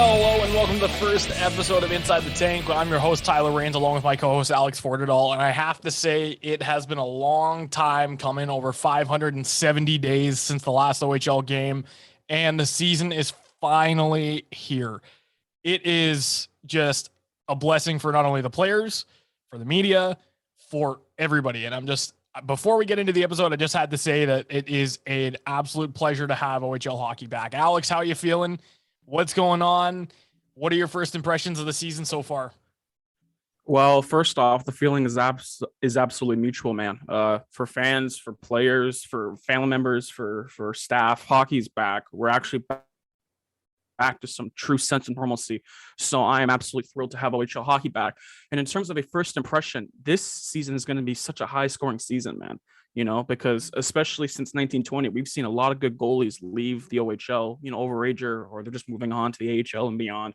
Hello and welcome to the first episode of Inside the Tank. I'm your host, Tyler Rains, along with my co-host, Alex Fortadall. And I have to say, it has been a long time coming, over 570 days since the last OHL game. And the season is finally here. It is just a blessing for not only the players, for the media, for everybody. And before we get into the episode, I just had to say that it is an absolute pleasure to have OHL hockey back. Alex, how are you feeling? What's going on? What are your first impressions of the season so far? Well, first off, the feeling is absolutely mutual, man. For fans, for players, for family members, for staff, hockey's back. We're actually back to some true sense of normalcy. So I am absolutely thrilled to have OHL hockey back. And in terms of a first impression, this season is going to be such a high scoring season, man. Because especially since 1920, we've seen a lot of good goalies leave the OHL, overager, or they're just moving on to the AHL and beyond.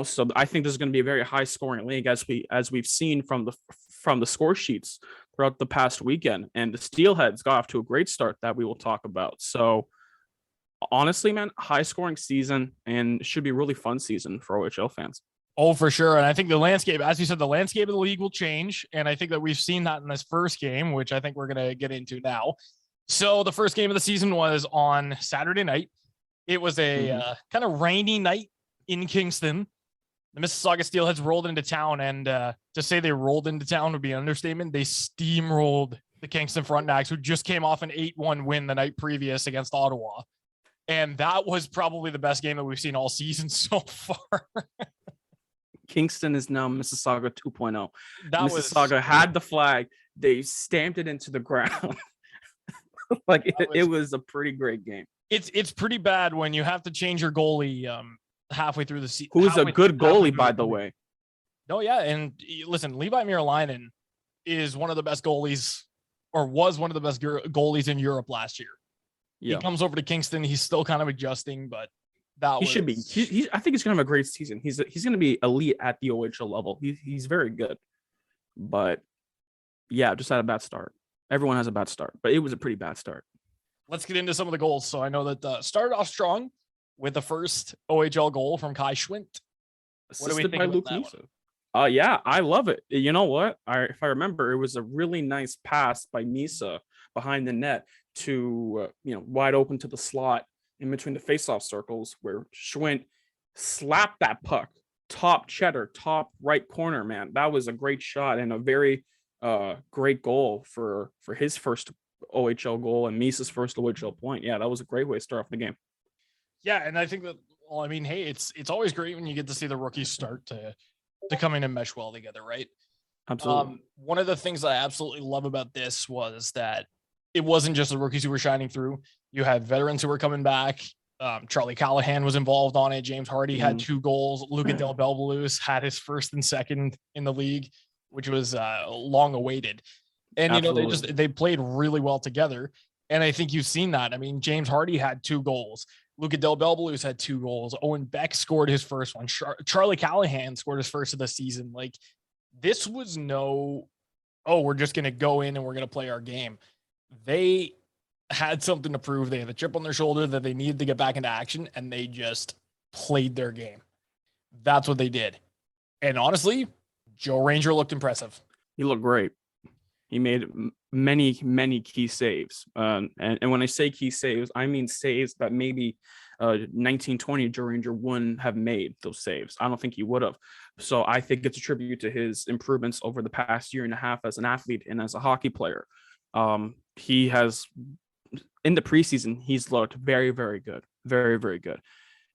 So I think this is going to be a very high scoring league as we've seen from the score sheets throughout the past weekend. And the Steelheads got off to a great start that we will talk about. So honestly, man, high scoring season, and it should be a really fun season for OHL fans. Oh, for sure. And I think the landscape, as you said, the landscape of the league will change. And I think that we've seen that in this first game, which I think we're going to get into now. So the first game of the season was on Saturday night. It was a kind of rainy night in Kingston. The Mississauga Steelheads rolled into town, and to say they rolled into town would be an understatement. They steamrolled the Kingston Frontenacs, who just came off an 8-1 win the night previous against Ottawa. And that was probably the best game that we've seen all season so far. Kingston is now Mississauga 2.0. Mississauga had the flag. They stamped it into the ground. It was a pretty great game. It's pretty bad when you have to change your goalie halfway through the season. Who's a good goalie, by the way. Oh, yeah. And listen, Levi Merilainen is one of the best goalies, or was one of the best goalies in Europe last year. Yeah. He comes over to Kingston. He's still kind of adjusting, but should be. I think he's going to have a great season. He's going to be elite at the OHL level. He's very good. But, yeah, just had a bad start. Everyone has a bad start, but it was a pretty bad start. Let's get into some of the goals. So I know that started off strong with the first OHL goal from Kai Schwint. What do we think about that one? Yeah, I love it. You know what? If I remember, it was a really nice pass by Misa behind the net to wide open to the slot in between the faceoff circles, where Schwint slapped that puck top cheddar, top right corner. Man, that was a great shot and a very great goal for his first OHL goal and Misa's first OHL point. Yeah, that was a great way to start off the game. Yeah, and I think that, hey, it's always great when you get to see the rookies start to come in and mesh well together, right? Absolutely. One of the things that I absolutely love about this was that it wasn't just the rookies who were shining through. You had veterans who were coming back. Charlie Callahan was involved on it. James Hardy had 2 goals. Luca Del Belbalus had his first and second in the league, which was long awaited. And, they played really well together. And I think you've seen that. I mean, James Hardy had 2 goals. Luca Del Belbalus had 2 goals. Owen Beck scored his first one. Charlie Callahan scored his first of the season. Like, this was we're just going to go in and we're going to play our game. They had something to prove. They had a chip on their shoulder that they needed to get back into action, and they just played their game. That's what they did. And honestly, Joe Ranger looked impressive. He looked great. He made many, many key saves. And when I say key saves, I mean saves that maybe 1920 Joe Ranger wouldn't have made those saves. I don't think he would have. So I think it's a tribute to his improvements over the past year and a half as an athlete and as a hockey player. He has, in the preseason, he's looked very, very good. Very, very good.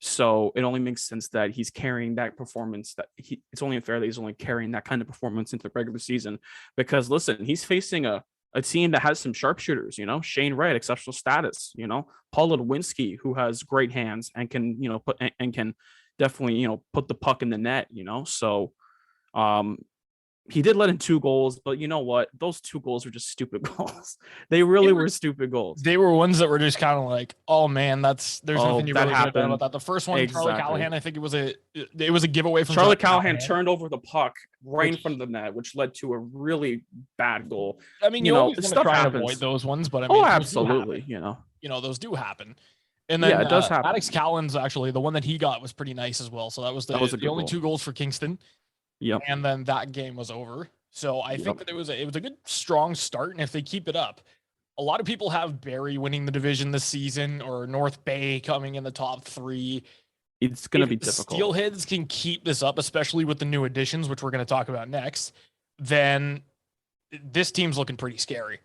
So it only makes sense that he's carrying that performance, it's only fair that he's only carrying that kind of performance into the regular season, because listen, he's facing a team that has some sharpshooters, Shane Wright, exceptional status, Paul Ludwinski, who has great hands and can, can definitely, put the puck in the net, so, he did let in 2 goals, but you know what? Those 2 goals were just stupid goals. They really were stupid goals. They were ones that were just kind of like, oh man, there's nothing you really could about that. The first one, exactly. Charlie Callahan, I think it was a giveaway from Charlie Callahan turned over the puck right in front of the net, which led to a really bad goal. I mean, you always want to try and avoid those ones, but I mean, absolutely, those do happen. And then it does happen. Maddox Callan's actually the one that he got was pretty nice as well. So that was the only goal. 2 goals for Kingston. Yep. And then that game was over. So I think that it was a good strong start. And if they keep it up, a lot of people have Barrie winning the division this season or North Bay coming in the top 3. It's going to be difficult. Steelheads can keep this up, especially with the new additions, which we're going to talk about next. Then this team's looking pretty scary.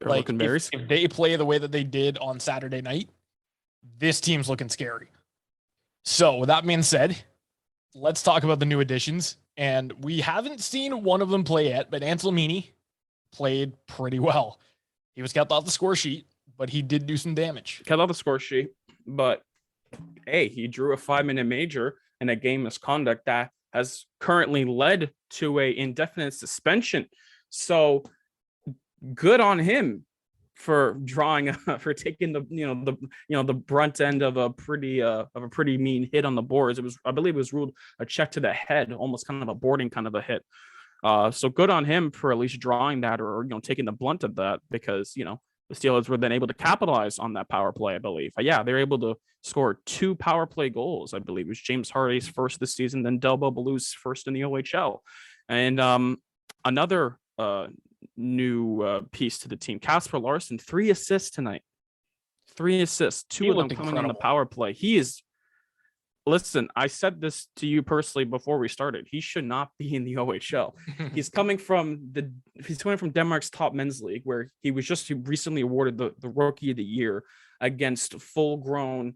They're looking very scary. If they play the way that they did on Saturday night, this team's looking scary. So with that being said, let's talk about the new additions. And we haven't seen one of them play yet, but Anselmini played pretty well. He was kept off the score sheet, but he did do some damage. Kept off the score sheet, but hey, he drew a 5-minute major in a game misconduct that has currently led to a indefinite suspension. So good on him for drawing, for taking the brunt end of a pretty mean hit on the boards. I believe it was ruled a check to the head, almost kind of a boarding kind of a hit. So good on him for at least drawing that or taking the blunt of that, because the Steelheads were then able to capitalize on that power play, I believe. Yeah, they were able to score 2 power play goals, I believe. It was James Hardy's first this season, then Delbo Ballou's first in the OHL. And another new piece to the team, Casper Larson, 3 assists tonight. 3 assists, 2 of them coming on the power play. Listen, I said this to you personally before we started. He should not be in the OHL. He's coming from Denmark's top men's league, where he was just recently awarded the Rookie of the Year against full-grown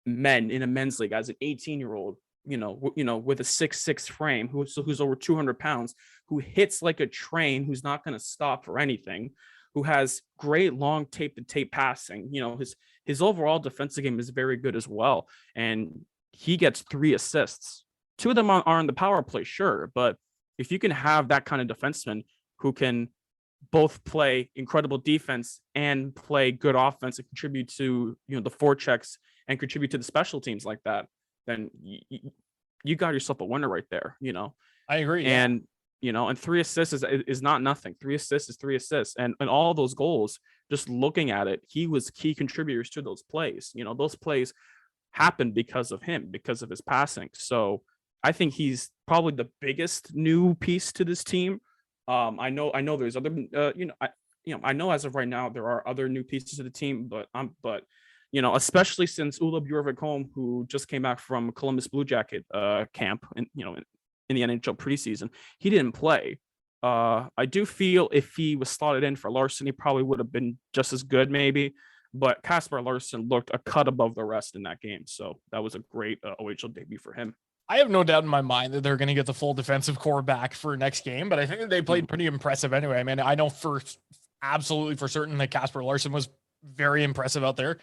men in a men's league as an 18-year-old, with a 6'6" frame, who's over 200 pounds, who hits like a train, who's not going to stop for anything, who has great long tape-to-tape passing. His overall defensive game is very good as well. And he gets 3 assists. 2 of them are on the power play, sure. But if you can have that kind of defenseman who can both play incredible defense and play good offense and contribute to, the forechecks and contribute to the special teams like that, then you got yourself a winner right there, I agree. And, and 3 assists is not nothing. 3 assists is 3 assists. And all those goals, just looking at it, he was key contributors to those plays. Those plays happened because of him, because of his passing. So I think he's probably the biggest new piece to this team. I know there's other, I know as of right now, there are other new pieces to the team, but especially since Ulla Bjorvik-Holm, who just came back from Columbus Blue Jacket camp, and in the NHL preseason, he didn't play. I do feel if he was slotted in for Larson, he probably would have been just as good, maybe. But Casper Larson looked a cut above the rest in that game, so that was a great OHL debut for him. I have no doubt in my mind that they're going to get the full defensive core back for next game, but I think that they played pretty impressive anyway. I mean, I know absolutely for certain that Casper Larson was very impressive out there.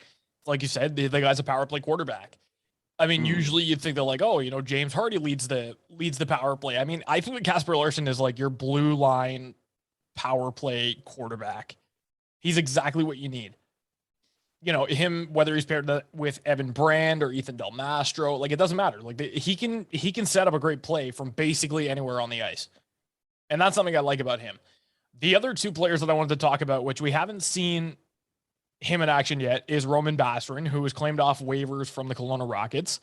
Like you said, the guy's a power play quarterback. I mean, usually you'd think they're like, oh, James Hardy leads the power play. I mean, I think that Casper Larson is like your blue line power play quarterback. He's exactly what you need. Him, whether he's paired with Evan Brand or Ethan Del Mastro, like, it doesn't matter. Like, he can set up a great play from basically anywhere on the ice. And that's something I like about him. The other 2 players that I wanted to talk about, which we haven't seen him in action yet, is Roman Basserin, who was claimed off waivers from the Kelowna Rockets.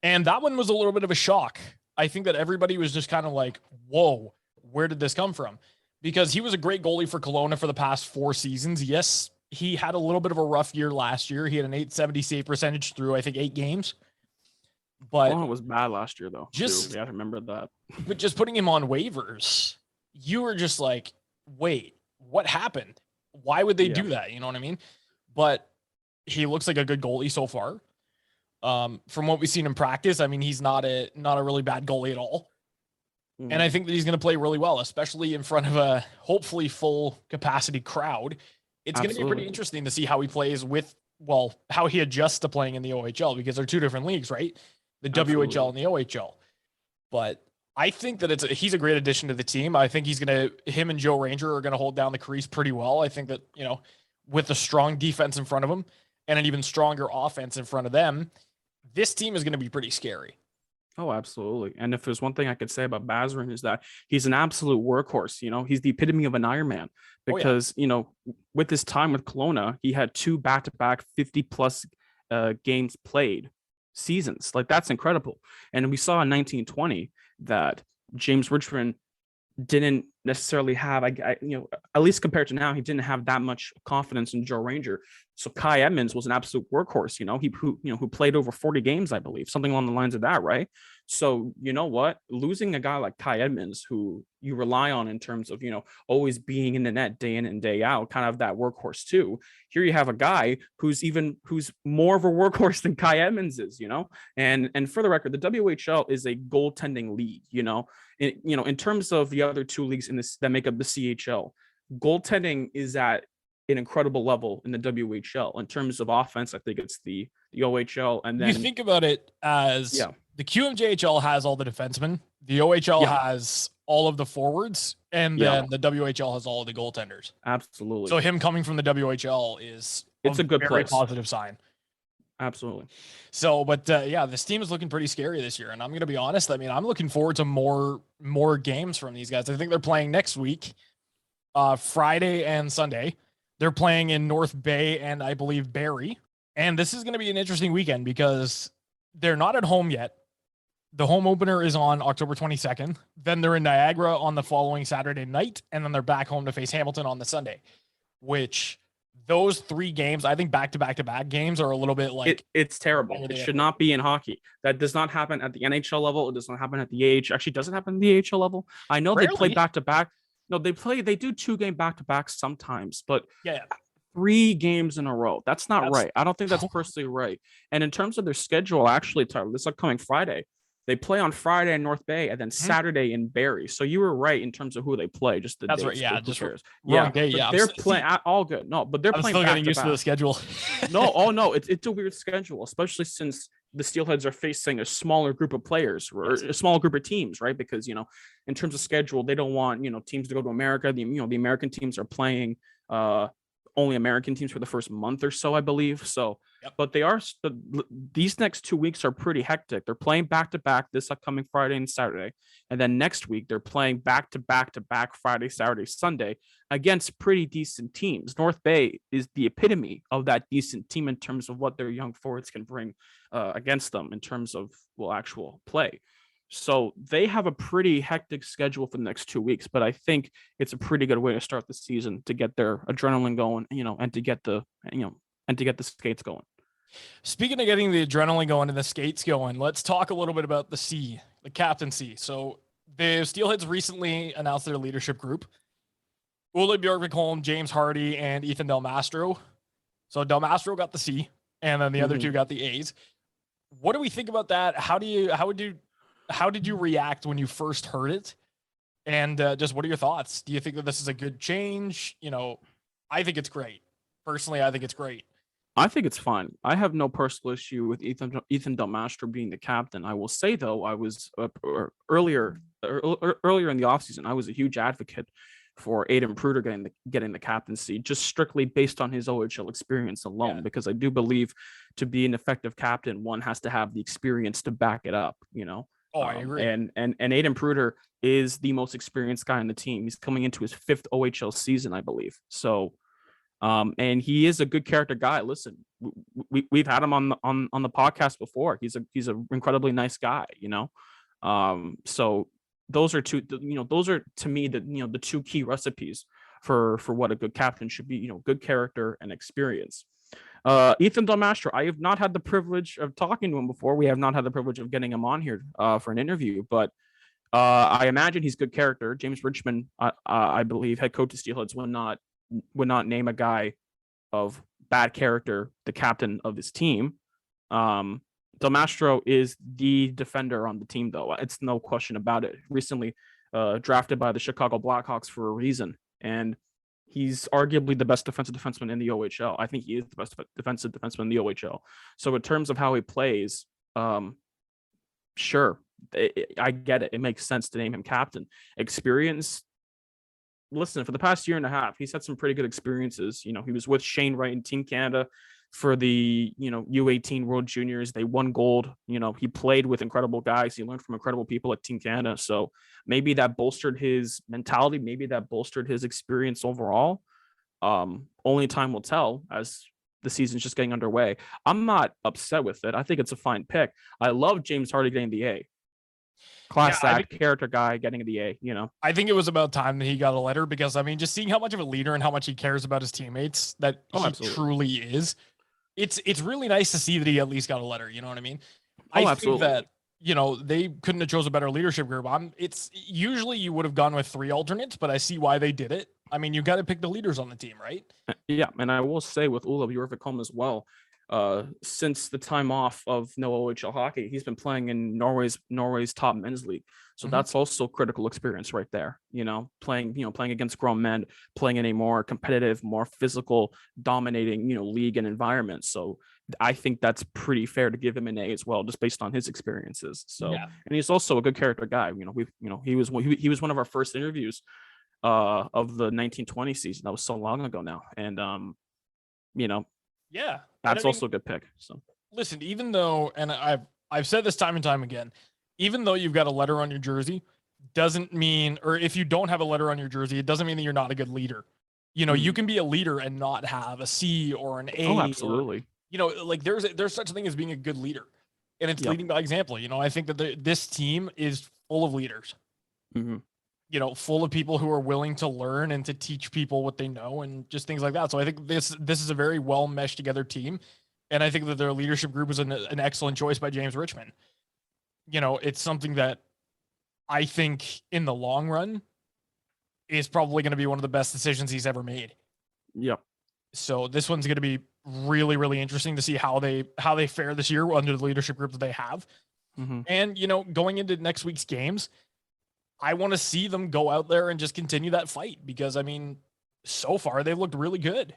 And that one was a little bit of a shock. I think that everybody was just kind of like, whoa, where did this come from? Because he was a great goalie for Kelowna for the past 4 seasons. Yes, he had a little bit of a rough year last year. He had an .870 save percentage through, I think, 8 games. But it was bad last year, though. Yeah, I remember that. But just putting him on waivers, you were just like, wait, what happened? Why would they do that? You know what I mean? But he looks like a good goalie so far. From what we've seen in practice, I mean, he's not a really bad goalie at all. And I think that he's going to play really well, especially in front of a hopefully full capacity crowd. It's going to be pretty interesting to see how he plays how he adjusts to playing in the OHL, because they're 2 different leagues, right? The WHL and the OHL. But I think that he's a great addition to the team. I think him and Joe Ranger are going to hold down the crease pretty well. I think that, with a strong defense in front of them and an even stronger offense in front of them, this team is going to be pretty scary. Oh, absolutely. And if there's one thing I could say about Bazrin is that he's an absolute workhorse. He's the epitome of an Ironman Oh yeah. because, with his time with Kelowna, he had two back-to-back 50 plus games played seasons. Like that's incredible. And we saw in 1920 that James Richmond didn't necessarily have, at least compared to now, he didn't have that much confidence in Joe Ranger. So Kai Edmonds was an absolute workhorse, who played over 40 games, I believe, something along the lines of that, right? So you know what, losing a guy like Kai Edmonds, who you rely on in terms of always being in the net day in and day out, kind of that workhorse too. Here you have a guy who's more of a workhorse than Kai Edmonds is, and for the record, the WHL is a goaltending league, in terms of the other two leagues in this that make up the CHL, goaltending is at an incredible level in the WHL. In terms of offense, I think it's the OHL, and then You think about it as yeah, the QMJHL has all the defensemen, the OHL yeah, has all of the forwards, and yeah, then the WHL has all of the goaltenders. absolutely. So him coming from the WHL is It's a good very place. positive sign. Absolutely. So, but yeah, this team is looking pretty scary this year, and I'm gonna be honest. I mean, I'm looking forward to more games from these guys. I think they're playing next week, Friday and Sunday. They're playing in North Bay and I believe Barrie, and this is gonna be an interesting weekend because they're not at home yet. The home opener is on October 22nd. Then they're in Niagara on the following Saturday night, and then they're back home to face Hamilton on the Sunday, which those three games, I think back to back to back games are a little bit like it's terrible. It should not be in hockey. That does not happen at the NHL level. It does not happen at the AH. Actually, doesn't happen at the AHL level. I know they play back to back. No, they do 2-game back to back sometimes, but yeah. 3 games in a row. That's not right. I don't think that's personally right. And in terms of their schedule, actually, Tyler, this upcoming Friday, they play on Friday in North Bay and then Saturday in Barrie. So you were right in terms of who they play. Just the that's dates, right. Yeah, just wrong day. Yeah, they're playing all good. No, but they're I'm playing. Still getting used to the schedule. No, it's a weird schedule, especially since the Steelheads are facing a smaller group of players or a smaller group of teams, right? Because in terms of schedule, they don't want teams to go to America. The American teams are playing only American teams for the first month or so, I believe. So, but these next 2 weeks are pretty hectic. They're playing back to back this upcoming Friday and Saturday. And then next week, they're playing back to back to back Friday, Saturday, Sunday against pretty decent teams. North Bay is the epitome of that decent team in terms of what their young forwards can bring against them in terms of, actual play. So they have a pretty hectic schedule for the next 2 weeks, but I think it's a pretty good way to start the season to get their adrenaline going, and to get the skates going. Speaking of getting the adrenaline going and the skates going, let's talk a little bit about the captaincy. So the Steelheads recently announced their leadership group. Ole Bjorkholm, James Hardy, and Ethan Del Mastro. So Del Mastro got the C, and then the other two got the A's. What do we think about that? How did you react when you first heard it? And just what are your thoughts? Do you think that this is a good change? I think it's great. Personally, I think it's great. I think it's fine. I have no personal issue with Ethan Del Mastro being the captain. I will say though, I was earlier in the offseason, I was a huge advocate for Aiden Pruder getting the captaincy, just strictly based on his OHL experience alone, because I do believe to be an effective captain, one has to have the experience to back it up. Oh, I agree. And Aiden Pruder is the most experienced guy on the team. He's coming into his 5th OHL season, I believe. So, and he is a good character guy. Listen, we've had him on the podcast before. He's an incredibly nice guy. So those are to me the 2 key recipes for what a good captain should be. Good character and experience. Ethan Del Mastro, I have not had the privilege of talking to him before. We have not had the privilege of getting him on here for an interview, but I imagine he's good character. James Richmond, I believe, head coach of Steelheads, would not name a guy of bad character the captain of this team. Del Mastro is the defender on the team, though. It's no question about it. Recently drafted by the Chicago Blackhawks for a reason, and he's arguably the best defensive defenseman in the OHL. I think he is the best defensive defenseman in the OHL. So in terms of how he plays, sure, I get it. It makes sense to name him captain. Experience. Listen, for the past year and a half, he's had some pretty good experiences. He was with Shane Wright in Team Canada for the, U18 World Juniors. They won gold. He played with incredible guys. He learned from incredible people like Team Canada. So maybe that bolstered his mentality. Maybe that bolstered his experience overall. Only time will tell as the season's just getting underway. I'm not upset with it. I think it's a fine pick. I love James Hardy getting the A. Class act, character guy getting the A, I think it was about time that he got a letter because, I mean, just seeing how much of a leader and how much he cares about his teammates that he truly is, it's really nice to see that he at least got a letter. You know what I mean? I think that, they couldn't have chose a better leadership group. It's usually you would have gone with 3 alternates, but I see why they did it. I mean, you got to pick the leaders on the team, right? Yeah, and I will say with Olav Jorvikholm as well, since the time off of no OHL hockey, he's been playing in Norway's top men's league. So that's also critical experience right there. Playing against grown men, playing in a more competitive, more physical, dominating, league and environment. So I think that's pretty fair to give him an A as well, just based on his experiences. So, and he's also a good character guy. He was one of our first interviews of the 1920 season. That was so long ago now. And that's also a good pick. So listen, even though, and I've said this time and time again, even though you've got a letter on your jersey, doesn't mean, or if you don't have a letter on your jersey, it doesn't mean that you're not a good leader. You can be a leader and not have a C or an A. Oh, absolutely. Like there's such a thing as being a good leader, and it's leading by example. I think that this team is full of leaders. Full of people who are willing to learn and to teach people what they know and just things like that. So I think this is a very well meshed together team. And I think that their leadership group was an excellent choice by James Richmond. It's something that I think in the long run is probably going to be one of the best decisions he's ever made. Yep. So this one's going to be really, really interesting to see how they fare this year under the leadership group that they have. And, going into next week's games, I want to see them go out there and just continue that fight because, I mean, so far they've looked really good.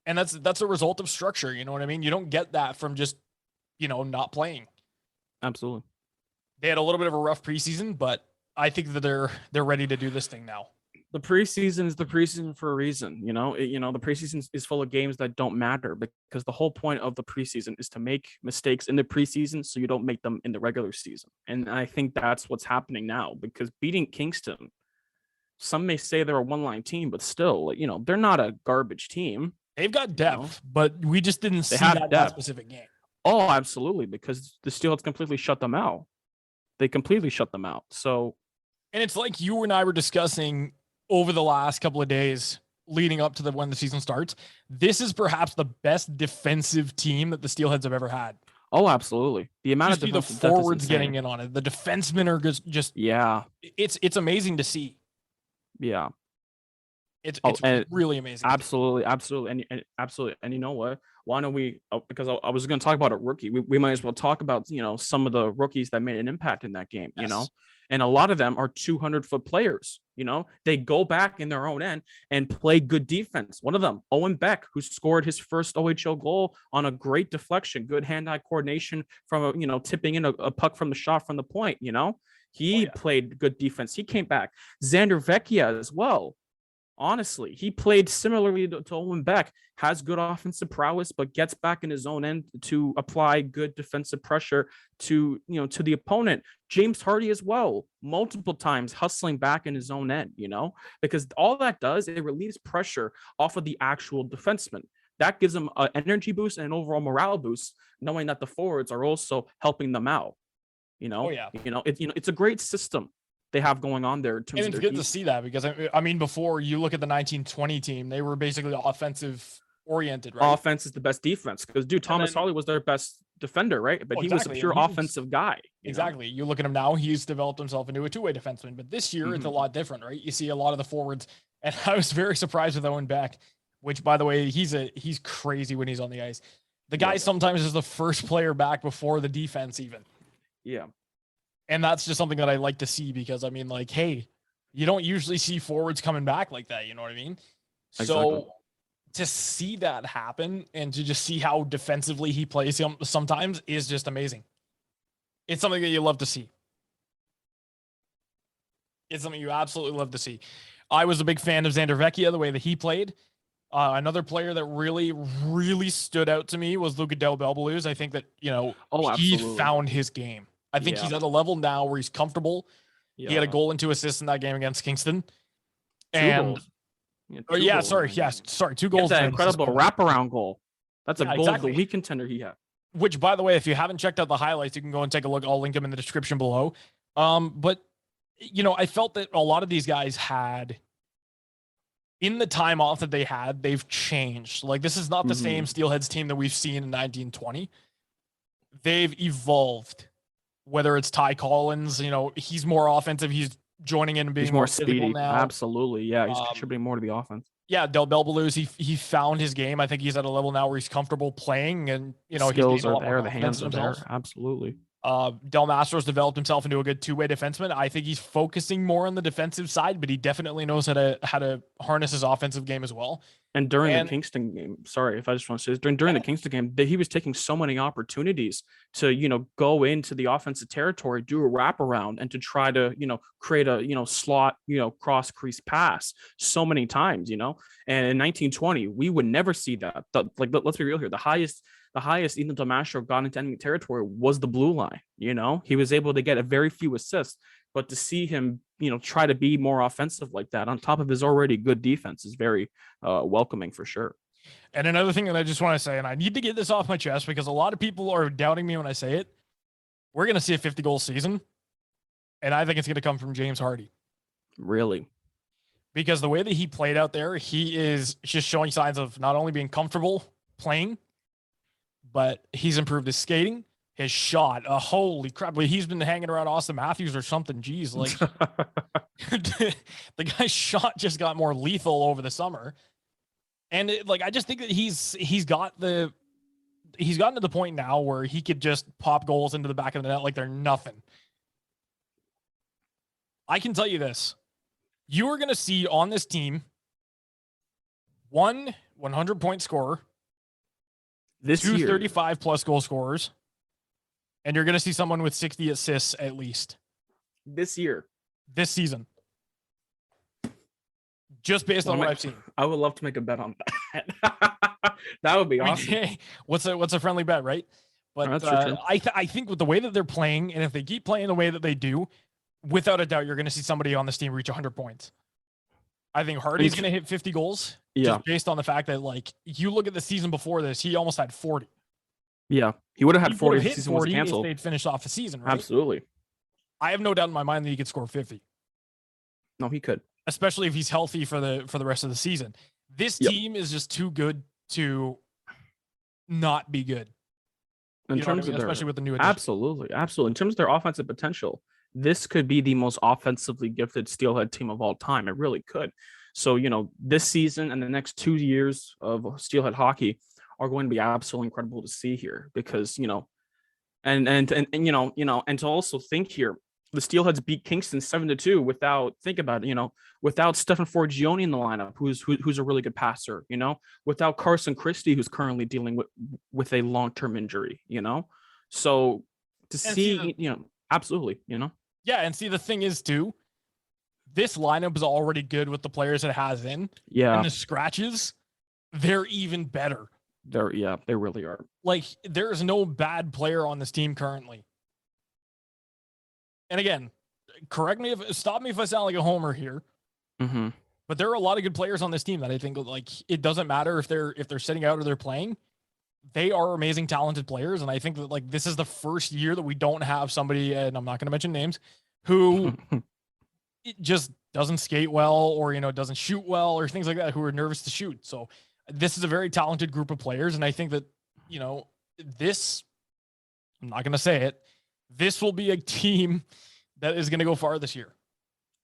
And that's a result of structure. You know what I mean? You don't get that from just, not playing. Absolutely. They had a little bit of a rough preseason, but I think that they're ready to do this thing now. The preseason is the preseason for a reason. The preseason is full of games that don't matter because the whole point of the preseason is to make mistakes in the preseason so you don't make them in the regular season. And I think that's what's happening now because beating Kingston, some may say they're a one-line team, but still, they're not a garbage team. They've got depth, but we just didn't see that specific game. Oh, absolutely, because the Steelheads completely shut them out. They completely shut them out. So, and it's like you and I were discussing over the last couple of days leading up to when the season starts. This is perhaps the best defensive team that the Steelheads have ever had. Oh, absolutely. The amount of the forwards getting in on it. The defensemen are just it's amazing to see. Yeah. It's really amazing. Absolutely. Absolutely. And absolutely. And you know what? Why don't we, because I was going to talk about a rookie. We might as well talk about, some of the rookies that made an impact in that game, and a lot of them are 200-foot players. They go back in their own end and play good defense. One of them, Owen Beck, who scored his first OHL goal on a great deflection, good hand-eye coordination from, tipping in a puck from the shot from the point, he played good defense. He came back. Xander Vecchia as well. Honestly, he played similarly to Owen Beck, has good offensive prowess, but gets back in his own end to apply good defensive pressure to the opponent. James Hardy as well, multiple times hustling back in his own end, because all that does, it relieves pressure off of the actual defenseman. That gives them an energy boost and an overall morale boost, knowing that the forwards are also helping them out. It's a great system they have going on there. And it's good to see that because I mean, before you look at the 1920 team, they were basically offensive oriented, right? Offense is the best defense because Thomas Harley was their best defender, right? But he was a pure offensive guy. Exactly. You look at him now, he's developed himself into a two-way defenseman, but this year it's a lot different, right? You see a lot of the forwards, and I was very surprised with Owen Beck, which by the way, he's crazy when he's on the ice. The guy sometimes is the first player back before the defense even. Yeah. And that's just something that I like to see because, I mean, like, hey, you don't usually see forwards coming back like that. You know what I mean? Exactly. So to see that happen and to just see how defensively he plays sometimes is just amazing. It's something that you love to see. It's something you absolutely love to see. I was a big fan of Xander Vecchia, the way that he played. Another player that really stood out to me was Luka Del Belbaluz. I think that, Oh, he absolutely. found his game. I think Yeah. he's at a level now where he's comfortable. He had a Yeah. goal and 2 assists in that game against Kingston. Two And goals. Yeah, or two yeah, goals in sorry, that yes, game. sorry, 2 He had goals that and an assist. incredible wraparound goal. That's a Yeah, goal of exactly. the week contender he had. Which, by the way, if you haven't checked out the highlights, you can go and take a look. I'll link them in the description below. But I felt that a lot of these guys had, in the time off that they had, they've changed. Like, this is not the same Steelheads team that we've seen in 1920. They've evolved. Whether it's Ty Collins, he's more offensive. He's joining in and being He's more physical speedy. now. Absolutely. Yeah. He's contributing more to the offense. Yeah, Del Belbaluz, he found his game. I think he's at a level now where he's comfortable playing, and skills are there, the hands are there. Absolutely. Del Mastro's developed himself into a good two-way defenseman. I think he's focusing more on the defensive side, but he definitely knows how to harness his offensive game as well. And during the Kingston game, sorry if I just want to say this, during the Kingston game, he was taking so many opportunities to, go into the offensive territory, do a wraparound, and to try to, create a, slot, cross crease pass so many times, And in 1920, we would never see that. Let's be real here. The highest Ethan Del Mastro got into enemy territory was the blue line. He was able to get a very few assists, but to see him, try to be more offensive like that on top of his already good defense is very welcoming for sure. And another thing that I just want to say, and I need to get this off my chest because a lot of people are doubting me when I say it, we're going to see a 50-goal season, and I think it's going to come from James Hardy. Really? Because the way that he played out there, he is just showing signs of not only being comfortable playing, but he's improved his skating, his shot. Holy crap. He's been hanging around Austin Matthews or something. Jeez, like the guy's shot just got more lethal over the summer. And I just think that he's gotten to the point now where he could just pop goals into the back of the net like they're nothing. I can tell you this. You are going to see on this team one 100-point scorer, this year, 35+ goal scorers, and you're going to see someone with 60 assists at least this season, just based on what I've seen. I would love to make a bet on that. That would be awesome. What's a friendly bet, right? But I think with the way that they're playing, and if they keep playing the way that they do, without a doubt, you're going to see somebody on this team reach 100 points. I think Hardy's going to hit 50 goals. Yeah. Just based on the fact that, you look at the season before this, he almost had 40. Yeah. He would have had 40 if the hit season 40 was canceled. if they'd finished off the season, right? Absolutely. I have no doubt in my mind that he could score 50. No, he could. Especially if he's healthy for the rest of the season. This team is just too good to not be good. In terms of especially with the new addition. Absolutely. In terms of their offensive potential, this could be the most offensively gifted Steelhead team of all time. It really could. So, this season and the next 2 years of Steelhead hockey are going to be absolutely incredible to see here because, and to also think here, the Steelheads beat Kingston 7-2 without, think about it, without Stefan Forgione in the lineup, who's a really good passer, without Carson Christie, who's currently dealing with a long-term injury, so to see, absolutely, Yeah, and see, the thing is too, this lineup is already good with the players it has in. Yeah. And the scratches, they're even better. They really are. There is no bad player on this team currently. And again, stop me if I sound like a homer here. Mm-hmm. But there are a lot of good players on this team that I think it doesn't matter if they're sitting out or they're playing. They are amazing, talented players, and I think that this is the first year that we don't have somebody, and I'm not going to mention names, who it just doesn't skate well or doesn't shoot well or things like that, who are nervous to shoot. So this is a very talented group of players, and I think that this, I'm not going to say it, this will be a team that is going to go far this year.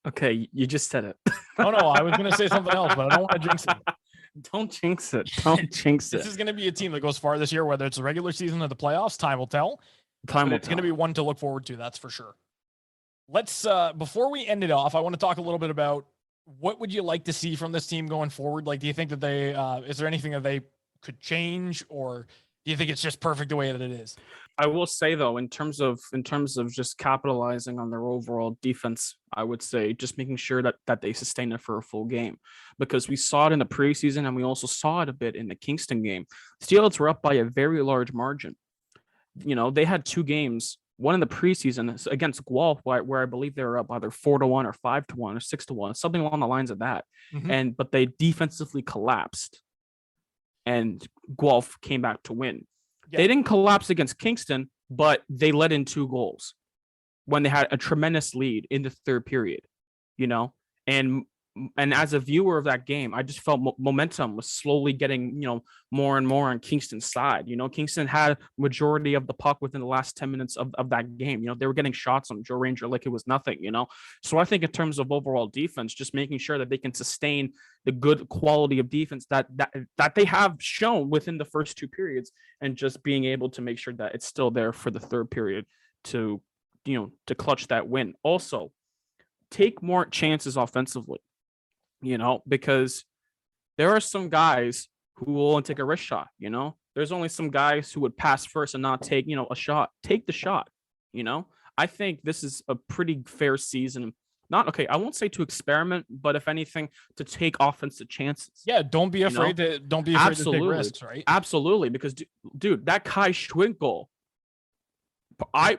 Okay, you just said it. Oh no, I was going to say something else, but I don't want to jinx it. Don't jinx it. Don't jinx it. This is going to be a team that goes far this year, whether it's the regular season or the playoffs. Time will tell. It's going to be one to look forward to. That's for sure. Let's, before we end it off, I want to talk a little bit about what would you like to see from this team going forward? Do you think that they, is there anything that they could change or Do you think it's just perfect the way that it is? I will say though, in terms of just capitalizing on their overall defense, I would say just making sure that they sustain it for a full game, because we saw it in the preseason and we also saw it a bit in the Kingston game. Steelheads were up by a very large margin. They had 2 games, one in the preseason against Guelph, where I believe they were up either 4-1 or 5-1 or 6-1, something along the lines of that. But they defensively collapsed, and Guelph came back to win. Yeah. They didn't collapse against Kingston, but they let in 2 goals when they had a tremendous lead in the third period, and as a viewer of that game, I just felt momentum was slowly getting, more and more on Kingston's side. Kingston had majority of the puck within the last 10 minutes of that game. They were getting shots on Joe Ranger like it was nothing, So I think in terms of overall defense, just making sure that they can sustain the good quality of defense that they have shown within the first 2 periods, and just being able to make sure that it's still there for the third period to clutch that win. Also, take more chances offensively. Because there are some guys who will only take a wrist shot. There's only some guys who would pass first and not take, a shot. Take the shot. I think this is a pretty fair season. I won't say to experiment, but if anything, to take offensive chances. Yeah, don't be afraid to take risks, right? Absolutely, because dude, that Kai Schwint goal. If I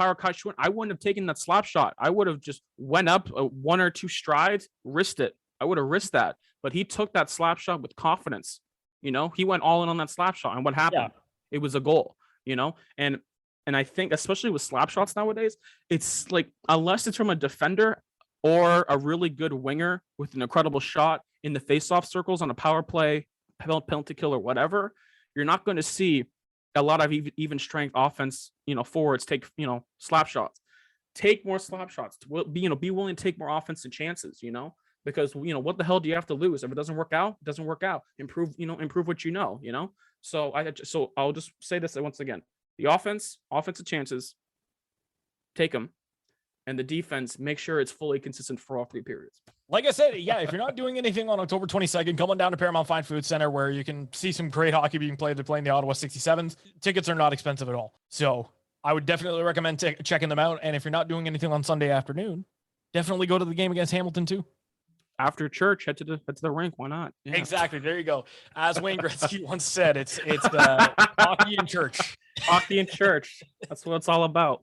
were Kai Schwint, I wouldn't have taken that slap shot. I would have just went up 1 or 2 strides, risked it. I would have risked that, but he took that slap shot with confidence. He went all in on that slap shot, and what happened? Yeah. It was a goal. And I think especially with slap shots nowadays, it's like unless it's from a defender or a really good winger with an incredible shot in the face-off circles on a power play, penalty kill, or whatever, you're not going to see a lot of even strength offense, forwards take, slap shots. Take more slap shots. Be willing to take more offensive chances, because, what the hell do you have to lose? If it doesn't work out, it doesn't work out. Improve what you know. So I'll just say this once again. The offensive chances, take them. And the defense, make sure it's fully consistent for all 3 periods. Like I said, yeah, if you're not doing anything on October 22nd, come on down to Paramount Fine Food Center, where you can see some great hockey being played. They're playing the Ottawa 67s. Tickets are not expensive at all. So I would definitely recommend checking them out. And if you're not doing anything on Sunday afternoon, definitely go to the game against Hamilton too. After church, head to the rink. Why not? Yeah. Exactly. There you go. As Wayne Gretzky once said, it's hockey and church. Hockey and church. That's what it's all about.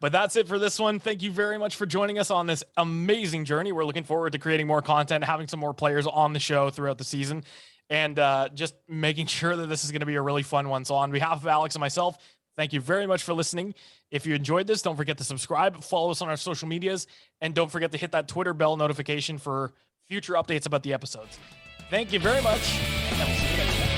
But that's it for this one. Thank you very much for joining us on this amazing journey. We're looking forward to creating more content, having some more players on the show throughout the season, and just making sure that this is going to be a really fun one. So on behalf of Alex and myself, thank you very much for listening. If you enjoyed this, don't forget to subscribe, follow us on our social medias, and don't forget to hit that Twitter bell notification for future updates about the episodes. Thank you very much, and we'll see you next time.